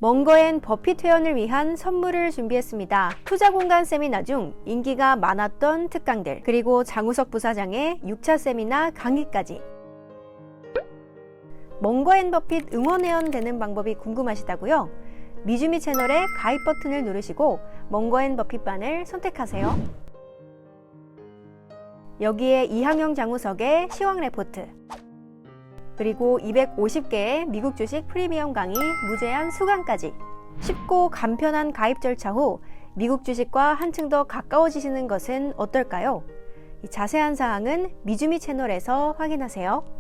멍거앤 버핏 회원을 위한 선물을 준비했습니다. 투자공간 세미나 중 인기가 많았던 특강들, 그리고 장우석 부사장의 6차 세미나 강의까지. 멍거앤 버핏 응원회원 되는 방법이 궁금하시다고요? 미주미 채널의 가입 버튼을 누르시고 멍거앤 버핏반을 선택하세요. 여기에 이항영 장우석의 시황 레포트, 그리고 250개의 미국 주식 프리미엄 강의 무제한 수강까지. 쉽고 간편한 가입 절차 후 미국 주식과 한층 더 가까워지시는 것은 어떨까요? 자세한 사항은 미주미 채널에서 확인하세요.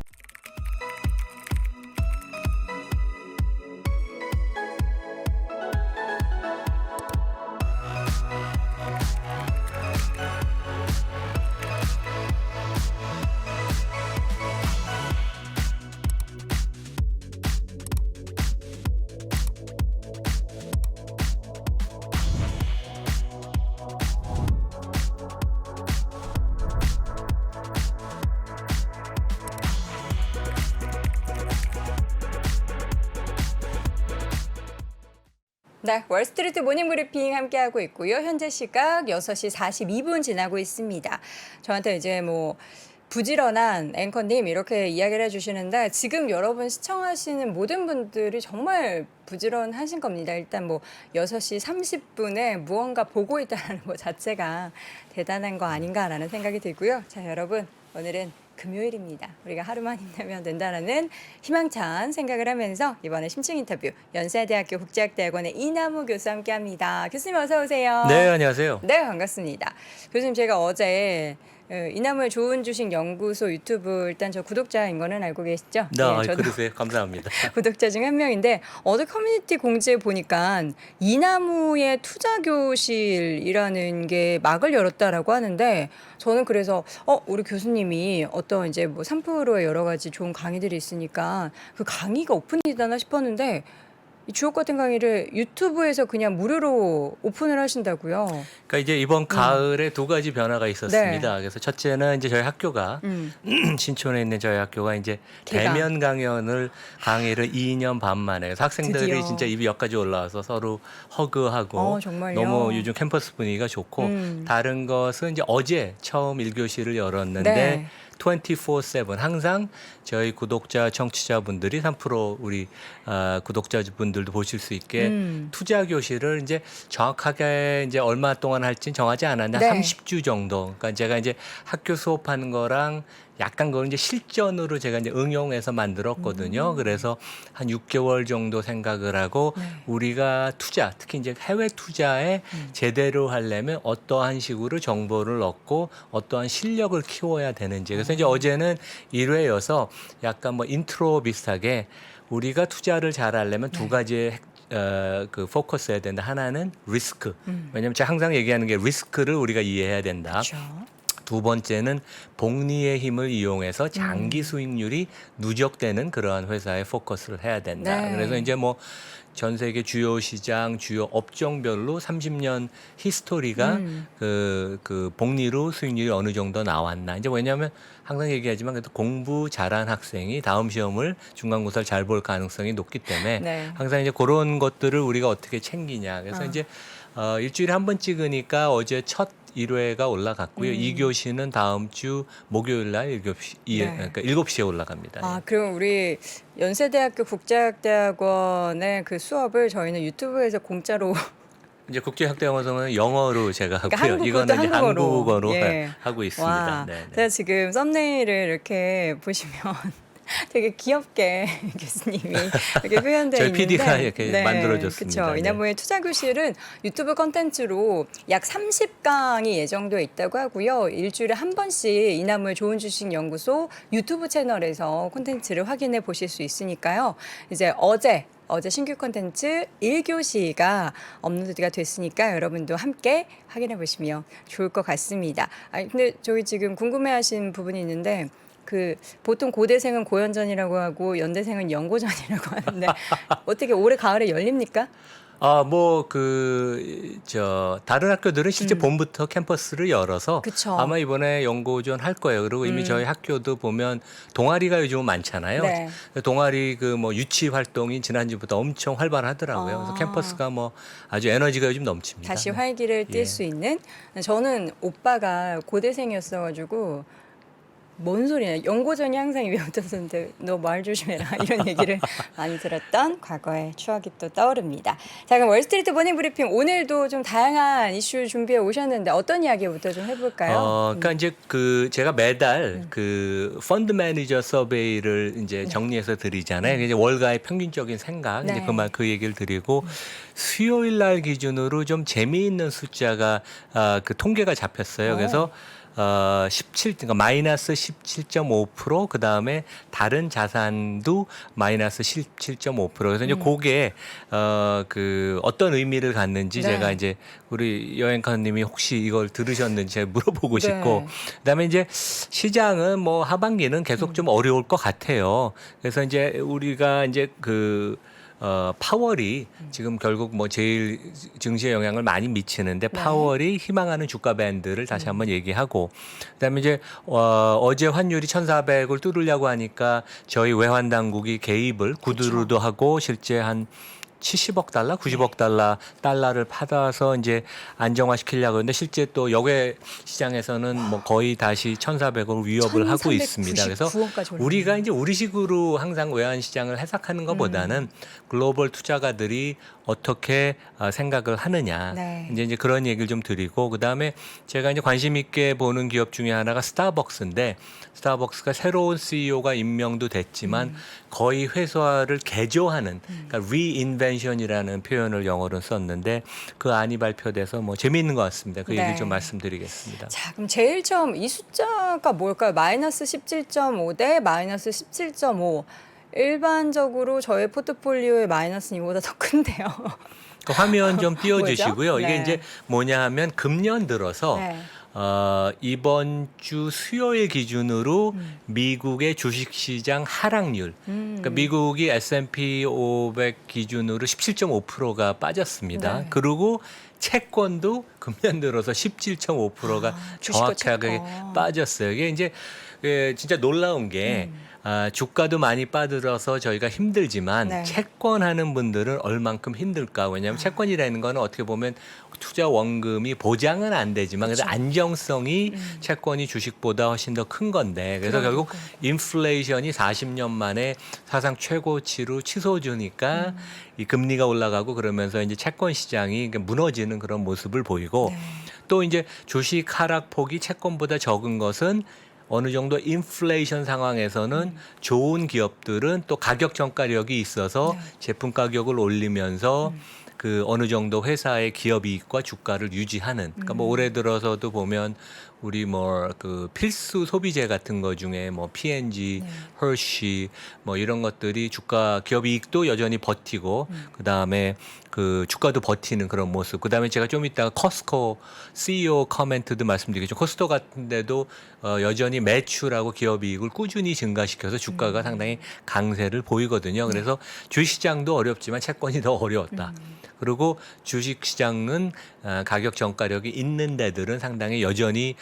네, 월스트리트 모닝 브리핑 함께하고 있고요. 현재 시각 6시 42분 지나고 있습니다. 저한테 이제 부지런한 앵커님 이렇게 이야기를 해주시는데, 지금 여러분 시청하시는 모든 분들이 정말 부지런하신 겁니다. 일단 6시 30분에 무언가 보고 있다는 것 자체가 대단한 거 아닌가라는 생각이 들고요. 자, 여러분, 오늘은 금요일입니다. 우리가 하루만 힘내면 된다는 희망찬 생각을 하면서 이번에 심층 인터뷰 연세대학교 국제학대학원의 이남우 교수 함께합니다. 교수님 어서 오세요. 네, 안녕하세요. 네, 반갑습니다. 교수님, 제가 어제 이남우의 좋은 주식 연구소 유튜브, 일단 저 구독자인 거는 알고 계시죠? 네, 저도 그러세요. 감사합니다. 구독자 중 한 명인데, 어제 커뮤니티 공지에 보니까 이남우의 투자교실이라는 게 막을 열었다라고 하는데, 저는 그래서 우리 교수님이 어떤 이제 3%의 여러 가지 좋은 강의들이 있으니까 그 강의가 오픈이다나 싶었는데, 이 주옥 같은 강의를 유튜브에서 그냥 무료로 오픈을 하신다고요? 그러니까 이제 이번 가을에 두 가지 변화가 있었습니다. 네. 그래서 첫째는 이제 저희 학교가 신촌에 있는 저희 학교가 이제 개강. 대면 강의를 2년 반 만에, 그래서 학생들이 드디어. 진짜 입이 여기까지 올라와서 서로 허그하고 정말요? 너무 요즘 캠퍼스 분위기가 좋고, 다른 것은 이제 어제 처음 1교시를 열었는데 네. 24/7 항상 저희 구독자 청취자분들이 3% 우리 구독자분들도 보실 수 있게 투자 교실을 이제 정확하게 이제 얼마 동안 할지는 정하지 않았는데 네. 30주 정도. 그러니까 제가 이제 학교 수업하는 거랑 약간 그걸 이제 실전으로 제가 이제 응용해서 만들었거든요. 그래서 한 6개월 정도 생각을 하고 우리가 투자, 특히 이제 해외 투자에 제대로 하려면 어떠한 식으로 정보를 얻고 어떠한 실력을 키워야 되는지. 그래서 이제 어제는 1회여서 약간 인트로 비슷하게 우리가 투자를 잘 하려면 두 가지의 그 포커스해야 된다. 하나는 리스크. 왜냐하면 제가 항상 얘기하는 게 리스크를 우리가 이해해야 된다. 그렇죠. 두 번째는 복리의 힘을 이용해서 장기 수익률이 누적되는 그러한 회사에 포커스를 해야 된다. 네. 그래서 이제 전 세계 주요 시장, 주요 업종별로 30년 히스토리가 그 복리로 수익률이 어느 정도 나왔나. 이제 왜냐하면 항상 얘기하지만 그래도 공부 잘한 학생이 다음 시험을 중간고사를 잘 볼 가능성이 높기 때문에 네. 항상 이제 그런 것들을 우리가 어떻게 챙기냐. 그래서 이제 일주일에 한 번 찍으니까 어제 첫 1회가 올라갔고요. 2교시는 다음 주 목요일 날 7시, 그러니까 7시에 올라갑니다. 그럼 우리 연세대학교 국제학대학원의 그 수업을 저희는 유튜브에서 공짜로 이제 국제학대학원에서는 영어로 제가 하고요. 그러니까 이거는 이제 한국어로 예. 하고 있습니다. 와, 네, 네. 제가 지금 썸네일을 이렇게 보시면 되게 귀엽게 교수님이 이렇게 표현되어 저희 있는데, PD가 이렇게 만들어줬습니다. 그렇죠. 네. 이남우의 투자교실은 유튜브 컨텐츠로 약 30강이 예정되어 있다고 하고요. 일주일에 한 번씩 이남우의 좋은 주식 연구소 유튜브 채널에서 콘텐츠를 확인해 보실 수 있으니까요. 이제 어제 신규 콘텐츠 1교시가 업로드가 됐으니까 여러분도 함께 확인해 보시면 좋을 것 같습니다. 근데 저희 지금 궁금해하신 부분이 있는데, 보통 고대생은 고연전이라고 하고 연대생은 연고전이라고 하는데 어떻게 올해 가을에 열립니까? 다른 학교들은 실제 봄부터 캠퍼스를 열어서 그쵸. 아마 이번에 연고전 할 거예요. 그리고 이미 저희 학교도 보면 동아리가 요즘은 많잖아요. 네. 동아리 유치 활동이 지난주부터 엄청 활발하더라고요. 그래서 캠퍼스가 아주 에너지가 요즘 넘칩니다. 다시 네. 활기를 띨 예. 수 있는. 저는 오빠가 고대생이었어가지고 뭔 소리냐. 연고전이 항상 입에 붙었었는데 너 말 조심해라 이런 얘기를 많이 들었던 과거의 추억이 또 떠오릅니다. 자, 그럼 월스트리트 모닝 브리핑 오늘도 좀 다양한 이슈 준비해 오셨는데 어떤 이야기부터 좀 해볼까요? 그러니까 이제 제가 매달 펀드 매니저 서베이를 이제 정리해서 드리잖아요. 이제 월가의 평균적인 생각 네. 이제 그 얘기를 드리고 수요일 날 기준으로 좀 재미있는 숫자가 통계가 잡혔어요. 그래서 17, 그러니까 마이너스 17.5%, 그 다음에 다른 자산도 마이너스 17.5%. 그래서 이제 그게, 어떤 의미를 갖는지 네. 제가 이제 우리 여행카님이 혹시 이걸 들으셨는지 제가 물어보고 네. 싶고, 그 다음에 이제 시장은 하반기는 계속 좀 어려울 것 같아요. 그래서 이제 우리가 이제 파월이 지금 결국 제일 증시에 영향을 많이 미치는데 파월이 희망하는 주가 밴드를 다시 한번 얘기하고 그다음에 이제 어제 환율이 1,400을 뚫으려고 하니까 저희 외환 당국이 개입을 구두로도 하고 실제 한 70억 달러, 90억 달러를 받아서 이제 안정화시키려고 하는데 실제 또 역외 시장에서는 거의 다시 1,400을 위협을 하고 있습니다. 그래서 1399원까지 올랐네요. 우리가 이제 우리식으로 항상 외환 시장을 해석하는 것보다는 글로벌 투자가들이 어떻게 생각을 하느냐. 네. 이제 그런 얘기를 좀 드리고 그다음에 제가 이제 관심 있게 보는 기업 중에 하나가 스타벅스인데 스타벅스가 새로운 CEO가 임명도 됐지만 거의 회사를 개조하는 그러니까 reinvention이라는 표현을 영어로 썼는데 그 안이 발표돼서 재미있는 것 같습니다. 그 얘기를 네. 좀 말씀드리겠습니다. 자, 그럼 제일 처음 이 숫자가 뭘까요? 마이너스 17.5 대 마이너스 17.5. 일반적으로 저의 포트폴리오의 마이너스는 이보다 더 큰데요. 그 화면 좀 띄워주시고요. 뭐죠? 이게 네. 이제 뭐냐 하면 금년 들어서 네. 이번 주 수요일 기준으로 미국의 주식시장 하락률, 그러니까 미국이 S&P 500 기준으로 17.5%가 빠졌습니다. 네. 그리고 채권도 금년 들어서 17.5%가 주식과 정확하게 채권. 빠졌어요. 이게 이제 진짜 놀라운 게 주가도 많이 빠들어서 저희가 힘들지만 네. 채권하는 분들은 얼만큼 힘들까? 왜냐하면 채권이라는 거는 어떻게 보면 투자 원금이 보장은 안 되지만 그래도 안정성이 채권이 주식보다 훨씬 더 큰 건데 그래서 결국 인플레이션이 40년 만에 사상 최고치로 치솟으니까 이 금리가 올라가고 그러면서 이제 채권 시장이 무너지는 그런 모습을 보이고 네. 또 이제 주식 하락폭이 채권보다 적은 것은 어느 정도 인플레이션 상황에서는 좋은 기업들은 또 가격 전가력이 있어서 네. 제품 가격을 올리면서 어느 정도 회사의 기업 이익과 주가를 유지하는. 그러니까 올해 들어서도 보면 우리 필수 소비재 같은 거 중에 P&G, hershey 이런 것들이 주가 기업 이익도 여전히 버티고 그다음에 주가도 버티는 그런 모습. 그다음에 제가 좀 이따가 커스코 CEO 커멘트도 말씀드리겠죠. 커스코 같은 데도 여전히 매출하고 기업 이익을 꾸준히 증가시켜서 주가가 상당히 강세를 보이거든요. 그래서 주시장도 어렵지만 채권이 더 어려웠다. 그리고 주식시장은 가격 전가력이 있는 데들은 상당히 여전히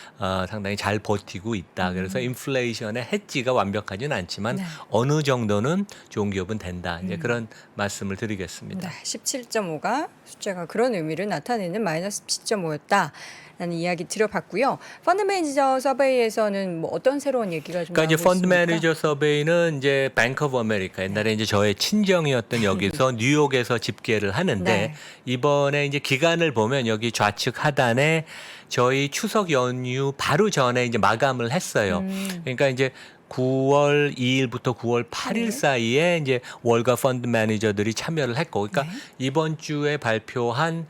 상당히 잘 버티고 있다. 그래서 인플레이션의 해지가 완벽하지는 않지만 어느 정도는 좋은 기업은 된다. 이제 그런 말씀을 드리겠습니다. 네, 17.5가 숫자가 그런 의미를 나타내는 마이너스 17.5였다. 라는 이야기 드려봤고요. 펀드 매니저 서베이에서는 어떤 새로운 얘기가 좀 그러니까 이제 나오고 펀드 있습니까? 매니저 서베이는 이제 뱅크 오브 아메리카 옛날에 이제 저의 친정이었던 여기서 뉴욕에서 집계를 하는데 네. 이번에 이제 기간을 보면 여기 좌측 하단에 저희 추석 연휴 바로 전에 이제 마감을 했어요. 그러니까 이제 9월 2일부터 9월 8일 사이에 이제 월가 펀드 매니저들이 참여를 했고, 그러니까 이번 주에 발표한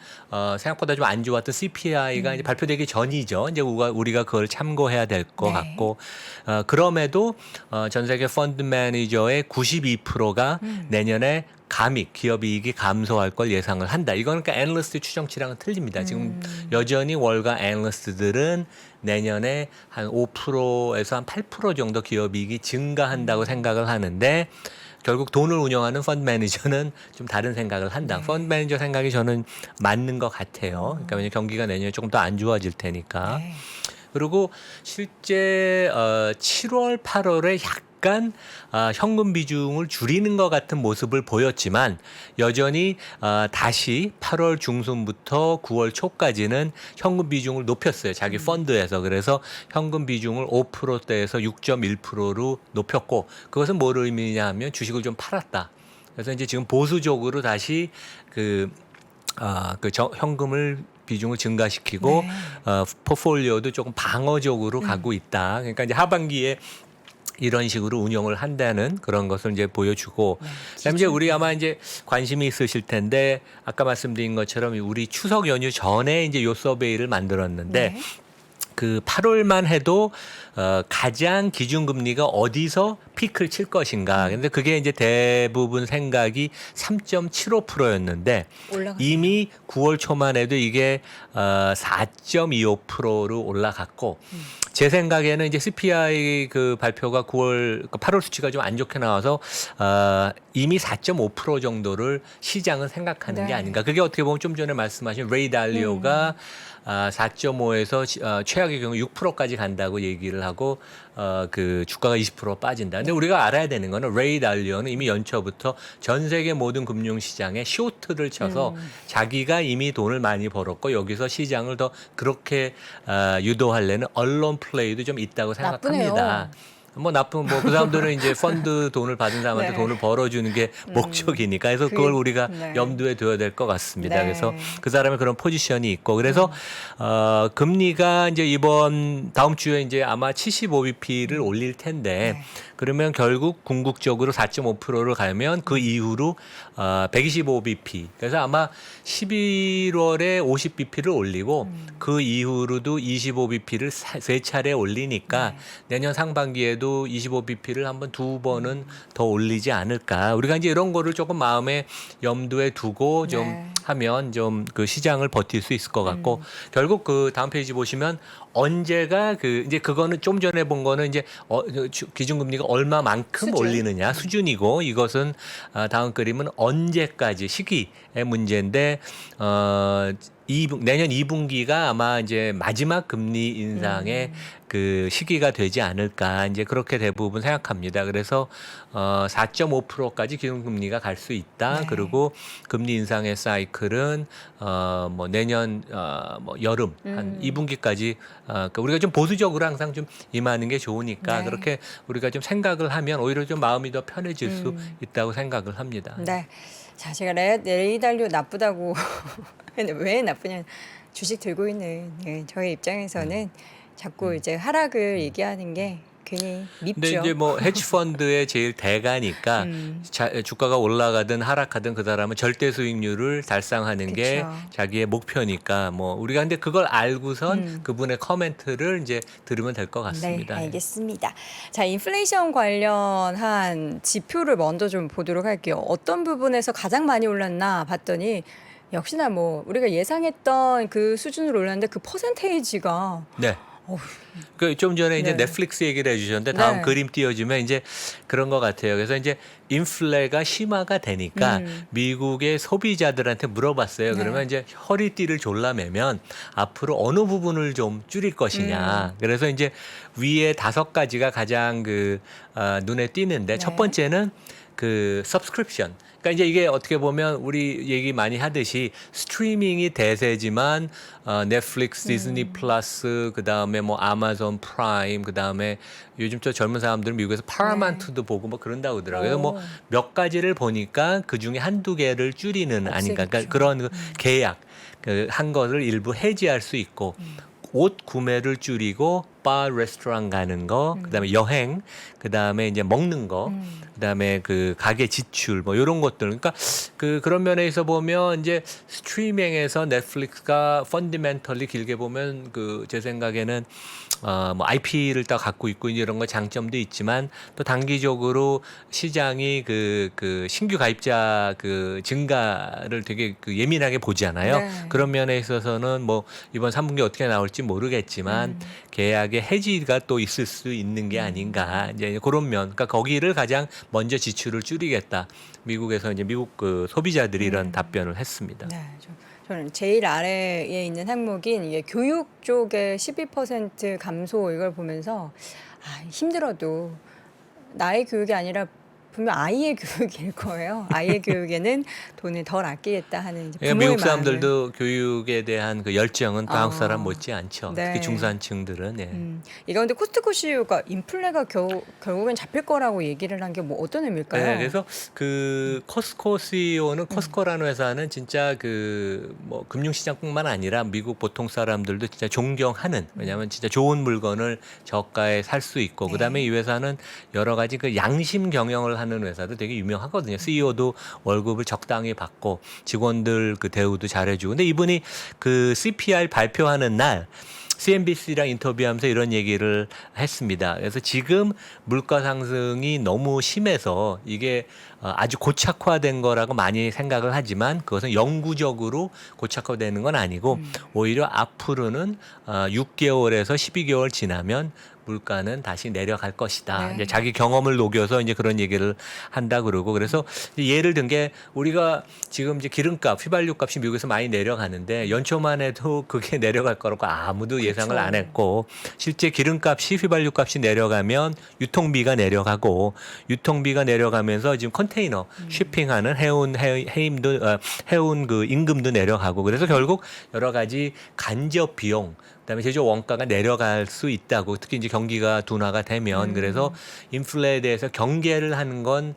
생각보다 좀 안 좋았던 CPI가 이제 발표되기 전이죠. 이제 우리가 그걸 참고해야 될 것 같고, 그럼에도 전 세계 펀드 매니저의 92%가 내년에 기업 이익이 감소할 걸 예상을 한다. 이거는 그러니까 애널리스트 추정치랑은 틀립니다. 지금 여전히 월가 애널리스트들은 내년에 한 5%에서 한 8% 정도 기업 이익이 증가한다고 생각을 하는데 결국 돈을 운영하는 펀드 매니저는 좀 다른 생각을 한다. 펀드 매니저 생각이 저는 맞는 것 같아요. 그러니까 왜냐면 경기가 내년에 조금 더 안 좋아질 테니까. 네. 그리고 실제 7월, 8월에 약간 현금 비중을 줄이는 것 같은 모습을 보였지만 여전히 다시 8월 중순부터 9월 초까지는 현금 비중을 높였어요. 자기 펀드에서. 그래서 현금 비중을 5%대에서 6.1%로 높였고 그것은 뭘 의미냐 하면 주식을 좀 팔았다. 그래서 이제 지금 보수적으로 다시 현금을 비중을 증가시키고 네. 포트폴리오도 조금 방어적으로 가고 있다. 그러니까 이제 하반기에 이런 식으로 운영을 한다는 그런 것을 이제 보여주고, 그다음에 이제 우리 아마 이제 관심이 있으실 텐데 아까 말씀드린 것처럼 우리 추석 연휴 전에 이제 요 서베이를 만들었는데. 네. 그 8월만 해도 가장 기준금리가 어디서 피크를 칠 것인가. 근데 그게 이제 대부분 생각이 3.75%였는데 올라갔어요. 이미 9월 초만 해도 이게 4.25%로 올라갔고 제 생각에는 이제 CPI 그 발표가 8월 수치가 좀 안 좋게 나와서 이미 4.5% 정도를 시장은 생각하는 네. 게 아닌가. 그게 어떻게 보면 좀 전에 말씀하신 레이 달리오가 4.5에서 최악의 경우 6%까지 간다고 얘기를 하고 그 주가가 20% 빠진다. 근데 우리가 알아야 되는 거는 레이 달리오는 이미 연초부터 전 세계 모든 금융 시장에 쇼트를 쳐서 자기가 이미 돈을 많이 벌었고 여기서 시장을 더 그렇게 유도하려는 언론 플레이도 좀 있다고 생각합니다. 나쁘네요. 뭐 나쁜 그 사람들은 이제 펀드 돈을 받은 사람한테 네. 돈을 벌어주는 게 목적이니까 그래서 그걸 우리가 네. 염두에 둬야 될 것 같습니다. 네. 그래서 그 사람의 그런 포지션이 있고 그래서 금리가 이제 이번 다음 주에 이제 아마 75bp를 올릴 텐데 네. 그러면 결국 궁극적으로 4.5%를 가면 그 이후로 125bp 그래서 아마 11월에 50bp를 올리고 그 이후로도 25bp를 세 차례 올리니까 내년 상반기에도 25bp를 한번 두 번은 더 올리지 않을까. 우리가 이제 이런 거를 조금 마음에 염두에 두고 좀 네. 하면 좀 그 시장을 버틸 수 있을 것 같고 결국 그 다음 페이지 보시면 언제가 그 이제 그거는 좀 전에 본 거는 이제 기준금리가 얼마만큼 수준. 올리느냐 수준이고 이것은 다음 그림은 언제까지 시기의 문제인데 내년 2분기가 아마 이제 마지막 금리 인상의 그 시기가 되지 않을까 이제 그렇게 대부분 생각합니다. 그래서 4.5%까지 기준금리가 갈 수 있다. 네. 그리고 금리 인상의 사이클은 뭐 내년 뭐 여름 한 2분기까지 그러니까 우리가 좀 보수적으로 항상 좀 임하는 게 좋으니까 네. 그렇게 우리가 좀 생각을 하면 오히려 좀 마음이 더 편해질 수 있다고 생각을 합니다. 네. 자, 제가 레이 달리오 나쁘다고 근데 왜 나쁘냐? 주식 들고 있는 저희 입장에서는 자꾸 이제 하락을 얘기하는 게 괜히 밉죠. 근데 이제 뭐 헤지 펀드의 제일 대가니까 주가가 올라가든 하락하든 그 사람은 절대 수익률을 달성하는 게 그쵸. 자기의 목표니까 뭐 우리가 근데 그걸 알고선 그분의 커멘트를 이제 들으면 될 것 같습니다. 네, 알겠습니다. 자, 인플레이션 관련한 지표를 먼저 좀 보도록 할게요. 어떤 부분에서 가장 많이 올랐나 봤더니 역시나 뭐 우리가 예상했던 그 수준으로 올랐는데 그 퍼센테이지가 네. 그 좀 전에 이제 네. 넷플릭스 얘기를 해주셨는데 다음 네. 그림 띄워주면 이제 그런 것 같아요. 그래서 이제 인플레가 심화가 되니까 미국의 소비자들한테 물어봤어요. 네. 그러면 이제 허리띠를 졸라매면 앞으로 어느 부분을 좀 줄일 것이냐. 그래서 이제 위에 5가지가 가장 그 눈에 띄는데 네. 첫 번째는 그 subscription. 그러니까 이제 이게 어떻게 보면 우리 얘기 많이 하듯이 스트리밍이 대세지만 넷플릭스, 디즈니 플러스, 그 다음에 뭐 아마존 프라임, 그 다음에 요즘 저 젊은 사람들은 미국에서 파라마운트도 보고 뭐 그런다고 하더라고요. 그래서 뭐 몇 가지를 보니까 그 중에 한두 개를 줄이는 아닌가. 그러니까 그런 그 계약 한 것을 일부 해지할 수 있고. 옷 구매를 줄이고 바 레스토랑 가는 거, 그다음에 여행, 그다음에 이제 먹는 거, 그다음에 그 가게 지출 뭐 이런 것들. 그러니까 그런 면에서 보면 이제 스트리밍에서 넷플릭스가 펀디멘털리 길게 보면 그 제 생각에는 뭐 IP를 딱 갖고 있고 이런 거 장점도 있지만 또 단기적으로 시장이 그 신규 가입자 그 증가를 되게 그 예민하게 보잖아요. 네. 그런 면에 있어서는 뭐 이번 3분기 어떻게 나올지 모르겠지만 계약의 약간의 해지가 또 있을 수 있는 게 아닌가 이제 그런 면, 그러니까 거기를 가장 먼저 지출을 줄이겠다. 미국에서 이제 미국 그 소비자들이 이런 답변을 했습니다. 네, 저는 제일 아래에 있는 항목인 이게 교육 쪽의 12% 감소 이걸 보면서 힘들어도 나의 교육이 아니라 분명 아이의 교육일 거예요. 아이의 교육에는 돈을 덜 아끼겠다 하는 이제 부모의 미국 사람들도 교육에 대한 그 열정은 또 한국 사람 어. 못지 않죠. 네. 특히 중산층들은. 예. 이 가운데 코스트코 CEO가 인플레가 결국엔 잡힐 거라고 얘기를 한 게 뭐 어떤 의미일까요? 네, 그래서 그 코스코 CEO는 코스코라는 회사는 진짜 그 뭐 금융시장뿐만 아니라 미국 보통 사람들도 진짜 존경하는, 왜냐하면 진짜 좋은 물건을 저가에 살 수 있고, 그다음에 이 회사는 여러 가지 그 양심 경영을 하는 회사도 되게 유명하거든요. CEO도 월급을 적당히 받고 직원들 그 대우도 잘해주고. 근데 이분이 그 CPI 발표하는 날 CNBC랑 인터뷰하면서 이런 얘기를 했습니다. 그래서 지금 물가 상승이 너무 심해서 이게 아주 고착화된 거라고 많이 생각을 하지만 그것은 영구적으로 고착화되는 건 아니고 오히려 앞으로는 6개월에서 12개월 지나면 물가는 다시 내려갈 것이다. 네. 이제 자기 경험을 녹여서 이제 그런 얘기를 한다 그러고, 그래서 예를 든 게 우리가 지금 이제 기름값, 휘발유 값이 미국에서 많이 내려가는데 연초만 해도 그게 내려갈 거라고 아무도 예상을 안 했고, 실제 기름값이, 휘발유 값이 내려가면 유통비가 내려가고, 유통비가 내려가면서 지금 컨테이너 쉬핑하는 해운 그 임금도 내려가고, 그래서 결국 여러 가지 간접 비용, 그다음에 제조 원가가 내려갈 수 있다고, 특히 이제 경기가 둔화가 되면. 그래서 인플레에 대해서 경계를 하는 건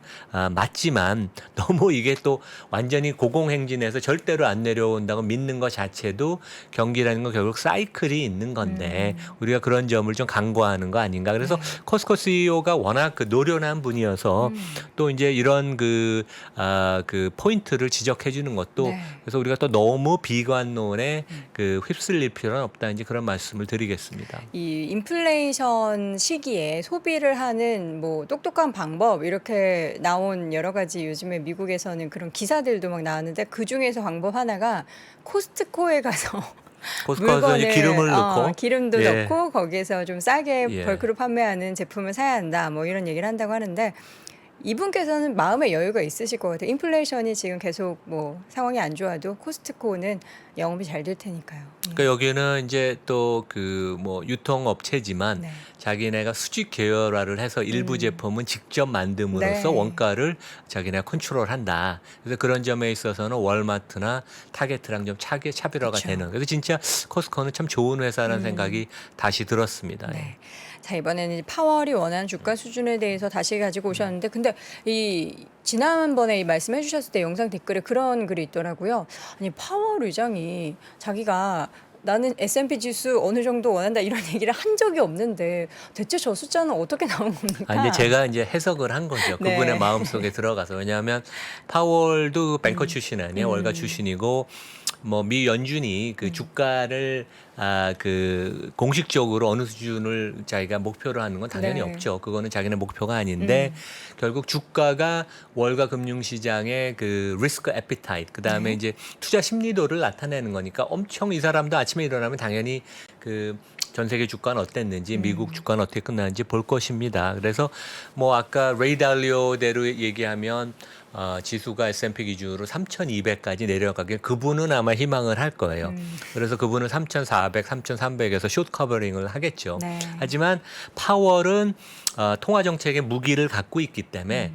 맞지만 너무 이게 또 완전히 고공행진해서 절대로 안 내려온다고 믿는 것 자체도 경기라는 건 결국 사이클이 있는 건데 우리가 그런 점을 좀 간과하는 거 아닌가. 그래서 코스코 CEO가 워낙 그 노련한 분이어서 또 이제 이런 그 포인트를 지적해 주는 것도 네. 그래서 우리가 또 너무 비관론에 그 휩쓸릴 필요는 없다. 이제 그런 말씀을 드리겠습니다. 이 인플레이션 시기에 소비를 하는 뭐 똑똑한 방법 이렇게 나온 여러 가지 요즘에 미국에서는 그런 기사들도 막 나왔는데 그 중에서 방법 하나가 코스트코에 가서 코스코에서 이제 기름을 넣고 기름도 예. 넣고 거기에서 좀 싸게 예. 벌크로 판매하는 제품을 사야 한다 뭐 이런 얘기를 한다고 하는데 이분께서는 마음의 여유가 있으실 것 같아요. 인플레이션이 지금 계속 뭐 상황이 안 좋아도 코스트코는 영업이 잘 될 테니까요. 그러니까 여기는 이제 또 그 뭐 유통업체지만 네. 자기네가 수직 계열화를 해서 일부 제품은 직접 만듦으로써 네. 원가를 자기네가 컨트롤한다. 그래서 그런 점에 있어서는 월마트나 타겟이랑 좀 차별화가 그쵸. 되는. 그래서 진짜 코스코는 참 좋은 회사라는 생각이 다시 들었습니다. 네. 자, 이번에는 이제 파월이 원하는 주가 수준에 대해서 다시 가지고 오셨는데 근데 이 지난번에 이 말씀해 주셨을 때 영상 댓글에 그런 글이 있더라고요. 아니 파월 의장이 자기가 나는 S&P 지수 어느 정도 원한다 이런 얘기를 한 적이 없는데 대체 저 숫자는 어떻게 나온 겁니까? 이제 제가 이제 해석을 한 거죠. 네. 그분의 마음속에 들어가서. 왜냐하면 파월도 뱅커 출신 아니에요. 월가 출신이고 뭐 미 연준이 그 주가를 그 공식적으로 어느 수준을 자기가 목표로 하는 건 당연히 네. 없죠. 그거는 자기네 목표가 아닌데 결국 주가가 월가 금융시장의 그 리스크 애피타이트, 그다음에 이제 투자 심리도를 나타내는 거니까 엄청 이 사람도 아침에 일어나면 당연히 그 전 세계 주가는 어땠는지, 미국 주가는 어떻게 끝나는지 볼 것입니다. 그래서 뭐 아까 레이 달리오대로 얘기하면 지수가 S&P 기준으로 3,200까지 내려가길 그분은 아마 희망을 할 거예요. 그래서 그분은 3,400, 3,300에서 숏 커버링을 하겠죠. 네. 하지만 파월은 통화 정책의 무기를 갖고 있기 때문에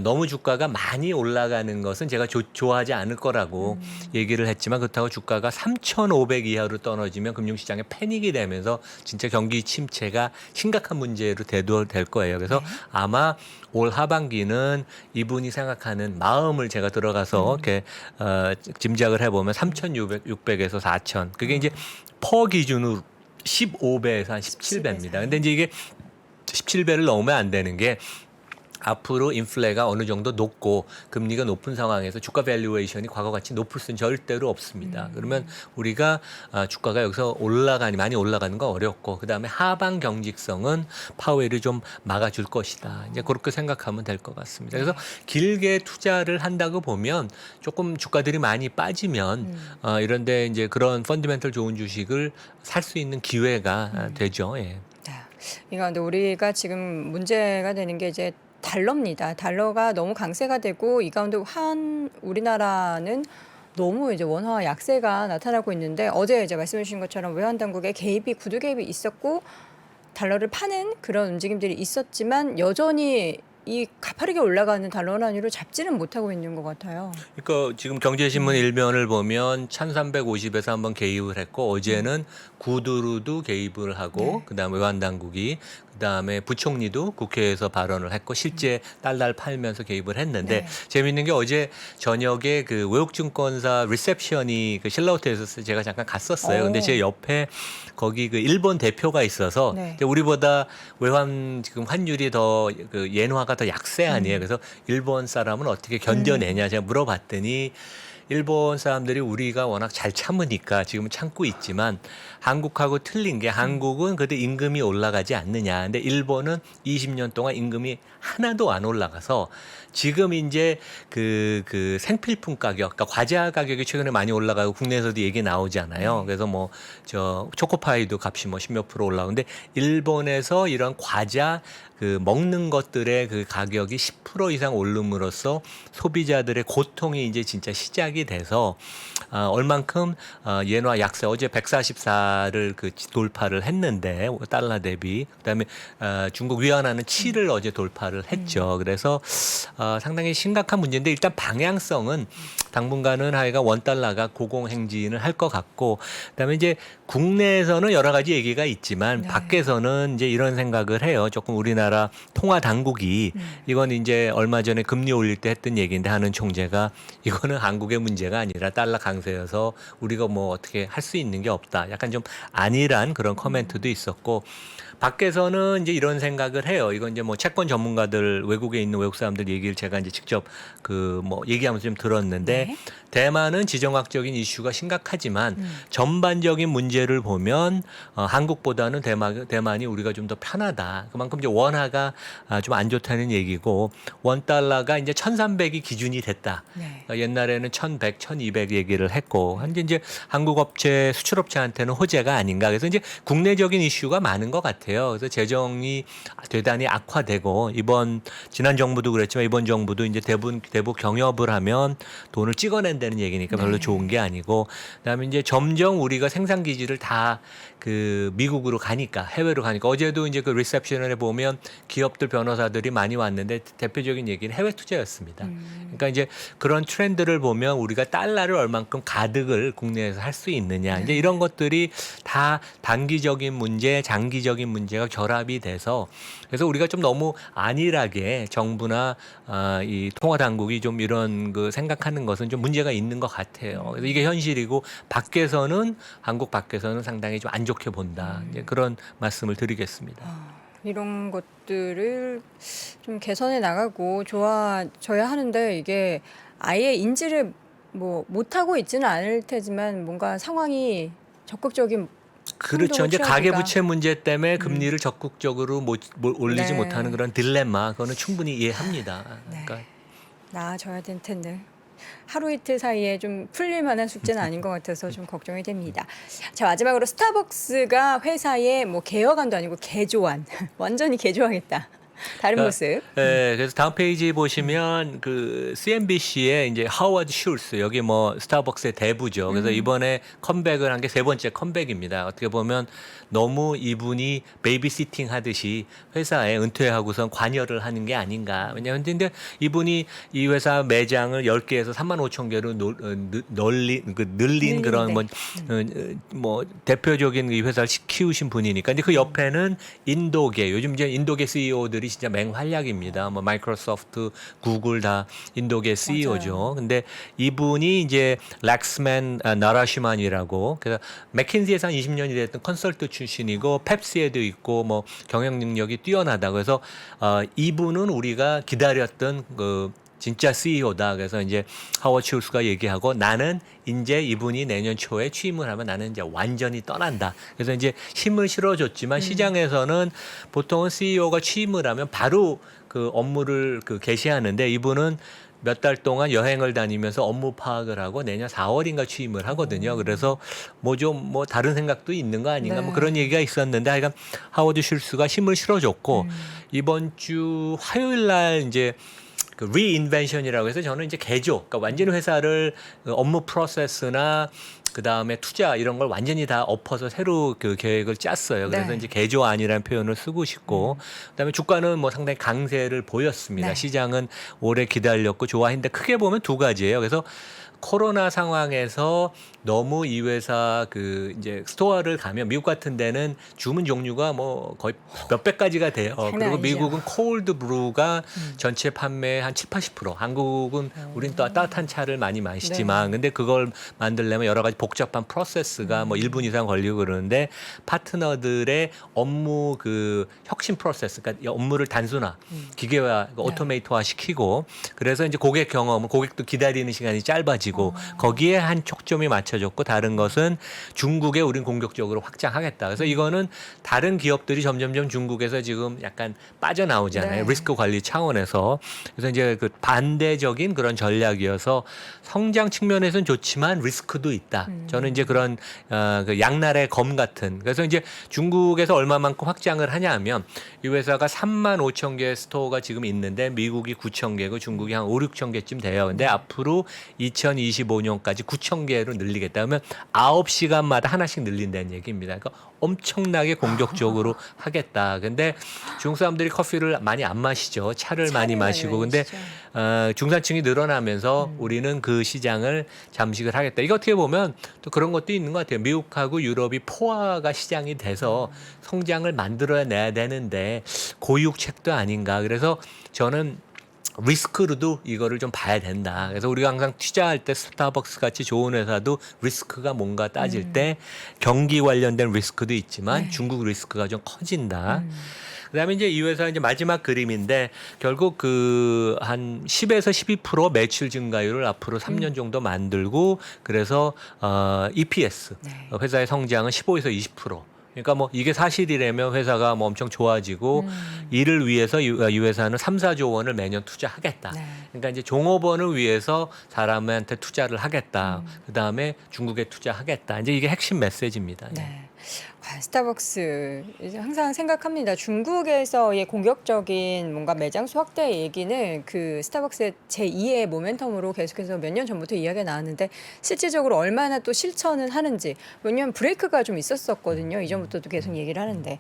너무 주가가 많이 올라가는 것은 제가 좋아하지 않을 거라고 얘기를 했지만, 그렇다고 주가가 3,500 이하로 떨어지면 금융시장에 패닉이 되면서 진짜 경기 침체가 심각한 문제로 대두될 거예요. 그래서 아마 올 하반기는 이분이 생각하는 마음을 제가 들어가서 이렇게 짐작을 해보면 3,600에서 4,000. 그게 이제 퍼 기준으로 15배에서 한 17배입니다. 근데 이제 이게 17배를 넘으면 안 되는 게 앞으로 인플레가 어느 정도 높고 금리가 높은 상황에서 주가 밸류에이션이 과거같이 높을 수는 절대로 없습니다. 그러면 우리가 주가가 여기서 많이 올라가는 거 어렵고, 그다음에 하방 경직성은 파웰이 좀 막아줄 것이다. 이제 그렇게 생각하면 될 것 같습니다. 그래서 길게 투자를 한다고 보면 조금 주가들이 많이 빠지면 이런데 이제 그런 펀더멘털 좋은 주식을 살 수 있는 기회가 되죠. 예. 그러니까 우리가 지금 문제가 되는 게 이제 달러입니다. 달러가 너무 강세가 되고 이 가운데 우리나라는 너무 이제 원화 약세가 나타나고 있는데 어제 이제 말씀해 주신 것처럼 외환 당국의 개입이 구두 개입이 있었고 달러를 파는 그런 움직임들이 있었지만 여전히 이 가파르게 올라가는 달러 환율을 잡지는 못하고 있는 것 같아요. 그러니까 지금 경제신문 일면을 보면 1350에서 한번 개입을 했고 어제는 구두로도 개입을 하고 네. 그다음에 외환당국이 그다음에 부총리도 국회에서 발언을 했고 실제 달러를 팔면서 개입을 했는데 네. 재미있는 게 어제 저녁에 그 외국증권사 리셉션이 그 신라호텔에서 제가 잠깐 갔었어요. 근데 오. 제 옆에 거기 그 일본 대표가 있어서 네. 이제 우리보다 외환 지금 환율이 더 그 엔화가 더 약세 아니에요. 그래서 일본 사람은 어떻게 견뎌내냐 제가 물어봤더니 일본 사람들이 우리가 워낙 잘 참으니까 지금은 참고 있지만 한국하고 틀린 게 한국은 그래도 임금이 올라가지 않느냐. 근데 일본은 20년 동안 임금이 하나도 안 올라가서 지금 이제 그 생필품 가격, 그러니까 과자 가격이 최근에 많이 올라가고 국내에서도 얘기 나오잖아요. 그래서 뭐 저 초코파이도 값이 뭐 10몇 프로 올라오는데 일본에서 이런 과자 그 먹는 것들의 그 가격이 10% 이상 오름으로써 소비자들의 고통이 이제 진짜 시작이 돼서 얼만큼 엔화 약세 어제 144를 그 돌파를 했는데 달러 대비 그다음에 중국 위안화는 7을 어제 돌파를 했죠. 그래서 상당히 심각한 문제인데 일단 방향성은 당분간은 하여간 원달러가 고공행진을 할 것 같고 그다음에 이제 국내에서는 여러 가지 얘기가 있지만 네. 밖에서는 이제 이런 생각을 해요. 조금 우리나라 통화 당국이 이건 이제 얼마 전에 금리 올릴 때 했던 얘기인데 하는 총재가 이거는 한국의 문제가 아니라 달러 강세여서 우리가 뭐 어떻게 할 수 있는 게 없다. 약간 좀 안일한 그런 커멘트도 있었고 밖에서는 이제 이런 생각을 해요. 이건 이제 뭐 채권 전문가들 외국에 있는 외국 사람들 얘기를 제가 이제 직접 그 뭐 얘기하면서 좀 들었는데 네. 대만은 지정학적인 이슈가 심각하지만 전반적인 문제를 보면 한국보다는 대만이 우리가 좀 더 편하다. 그만큼 이제 원화가 좀 안 좋다는 얘기고 원 달러가 이제 1,300이 기준이 됐다. 네. 옛날에는 1,100, 1,200 얘기를 했고 현재 이제 한국 업체 수출업체한테는 호재가 아닌가. 그래서 이제 국내적인 이슈가 많은 것 같아요. 그래서 재정이 대단히 악화되고 지난 정부도 그랬지만 이번 정부도 이제 대북 경협을 하면 돈을 찍어낸다는 얘기니까 별로 네. 좋은 게 아니고 그다음에 이제 점점 우리가 생산 기지를 다 그 미국으로 가니까 해외로 가니까 어제도 이제 그 리셉션에 보면 기업들 변호사들이 많이 왔는데 대표적인 얘기는 해외 투자였습니다. 그러니까 이제 그런 트렌드를 보면 우리가 달러를 얼만큼 가득을 국내에서 할 수 있느냐 이제 이런 것들이 다 단기적인 문제, 장기적인 문제가 결합이 돼서 그래서 우리가 좀 너무 안일하게 정부나 이 통화 당국이 좀 이런 그 생각하는 것은 좀 문제가 있는 것 같아요. 그래서 이게 현실이고 한국 밖에서는 상당히 좀 안 좋게 본다. 이제 그런 말씀을 드리겠습니다. 이런 것들을 좀 개선해 나가고 좋아져야 하는데 이게 아예 인지를 뭐 못하고 있지는 않을 테지만 뭔가 상황이 적극적인 그렇죠. 이제 취하기가- 가계부채 문제 때문에 금리를 적극적으로 올리지 네. 못하는 그런 딜레마, 그거는 충분히 이해합니다. 네. 그러니까 나아져야 될 텐데 하루 이틀 사이에 좀 풀릴 만한 숙제는 아닌 것 같아서 좀 걱정이 됩니다. 자, 마지막으로 스타벅스가 회사의 뭐 개혁안도 아니고 개조안 완전히 개조하겠다. 다른 모습. 네, 그래서 다음 페이지 보시면 그 CNBC의 이제 하워드 슐스 여기 뭐 스타벅스의 대부죠. 그래서 이번에 컴백을 한 게 세 번째 컴백입니다. 어떻게 보면 너무 이분이 베이비시팅 하듯이 회사에 은퇴하고선 관여를 하는 게 아닌가. 왜냐하면 근데 이분이 이 회사 매장을 10개에서 35,000개로 늘린 그런 뭐 대표적인 이 회사를 키우신 분이니까. 근데 그 옆에는 인도계 요즘 이제 인도계 CEO들이 진짜 맹활약입니다. 뭐 마이크로소프트, 구글 다 인도계 CEO죠. 맞아요. 근데 이분이 이제 렉스맨 나라시만이라고 그래서 맥킨지에서 한 20년이 됐던 컨설트 출신이고 펩시에도 있고 뭐 경영 능력이 뛰어나다. 그래서 이분은 우리가 기다렸던 그 진짜 CEO다. 그래서 이제 하워드 슐스가 얘기하고 나는 이제 이분이 내년 초에 취임을 하면 나는 이제 완전히 떠난다. 그래서 이제 힘을 실어줬지만 시장에서는 보통은 CEO가 취임을 하면 바로 그 업무를 그 개시하는데 이분은 몇 달 동안 여행을 다니면서 업무 파악을 하고 내년 4월인가 취임을 하거든요. 그래서 뭐 좀 뭐 다른 생각도 있는 거 아닌가 네. 뭐 그런 얘기가 있었는데 하여간 하워드 슐스가 힘을 실어줬고 이번 주 화요일 날 이제 그 리인벤션이라고 해서 저는 이제 개조, 그러니까 완전히 회사를 업무 프로세스나 그 다음에 투자 이런 걸 완전히 다 엎어서 새로 그 계획을 짰어요. 그래서 네. 이제 개조안이라는 표현을 쓰고 싶고, 그다음에 주가는 뭐 상당히 강세를 보였습니다. 네. 시장은 오래 기다렸고 좋아했는데 크게 보면 두 가지예요. 그래서 코로나 상황에서 너무 이 회사 그 이제 스토어를 가면 미국 같은 데는 주문 종류가 뭐 거의 몇백 가지가 돼요. 장난 그리고 아니죠. 미국은 콜드 브루가 전체 판매 한 7, 80%. 한국은 우린 또 따뜻한 차를 많이 마시지만 근데 그걸 만들려면 여러 가지 복잡한 프로세스가 뭐 1분 이상 걸리고 그러는데 파트너들의 업무 그 혁신 프로세스, 그러니까 업무를 단순화, 기계화, 오토메이터화 시키고 그래서 이제 고객 경험은 고객도 기다리는 시간이 짧아지고 거기에 한 초점이 맞춰졌고 다른 것은 중국에 우린 공격적으로 확장하겠다. 그래서 이거는 다른 기업들이 점점점 중국에서 지금 약간 빠져나오잖아요. 네. 리스크 관리 차원에서. 그래서 이제 그 반대적인 그런 전략이어서 성장 측면에서는 좋지만 리스크도 있다. 저는 이제 그런 그 양날의 검 같은. 그래서 이제 중국에서 얼마만큼 확장을 하냐면 이 회사가 3만 5천 개 스토어가 지금 있는데 미국이 9천 개고 중국이 한 5, 6천 개쯤 돼요. 근데 앞으로 2025년까지 9천 개로 늘리겠다 하면 9시간마다 하나씩 늘린다는 얘기입니다. 그러니까 엄청나게 공격적으로 하겠다. 근데 중국 사람들이 커피를 많이 안 마시죠. 차를 많이 마시고. 근데 중산층이 늘어나면서 우리는 그 시장을 잠식을 하겠다. 이거 어떻게 보면 또 그런 것도 있는 것 같아요. 미국하고 유럽이 포화가 시장이 돼서 성장을 만들어내야 되는데 고육책도 아닌가. 그래서 저는 리스크로도 이거를 좀 봐야 된다. 그래서 우리가 항상 투자할 때 스타벅스 같이 좋은 회사도 리스크가 뭔가 따질 때 경기 관련된 리스크도 있지만 중국 리스크가 좀 커진다. 그다음에 이제 이 회사 이제 마지막 그림인데 결국 그 한 10에서 12% 매출 증가율을 앞으로 3년 정도 만들고 그래서 EPS 회사의 성장은 15에서 20%. 그러니까 뭐 이게 사실이라면 회사가 뭐 엄청 좋아지고 이를 위해서 이 회사는 3, 4조 원을 매년 투자하겠다. 그러니까 이제 종업원을 위해서 사람한테 투자를 하겠다. 그다음에 중국에 투자하겠다. 이제 이게 핵심 메시지입니다. 네. 스타벅스 이제 항상 생각합니다. 중국에서의 공격적인 뭔가 매장 수 확대 얘기는 그 스타벅스의 제2의 모멘텀으로 계속해서 몇 년 전부터 이야기가 나왔는데 실질적으로 얼마나 또 실천을 하는지 왜냐하면 브레이크가 좀 있었었거든요. 이전부터도 계속 얘기를 하는데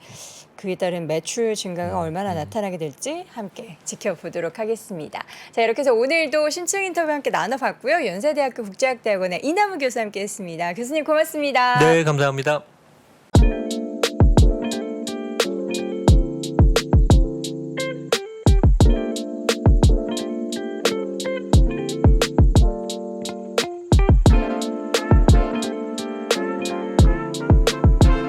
그에 따른 매출 증가가 얼마나 나타나게 될지 함께 지켜보도록 하겠습니다. 자, 이렇게 해서 오늘도 신층 인터뷰 함께 나눠봤고요. 연세대학교 국제학대학원의 이남우 교수 함께했습니다. 교수님 고맙습니다. 네, 감사합니다.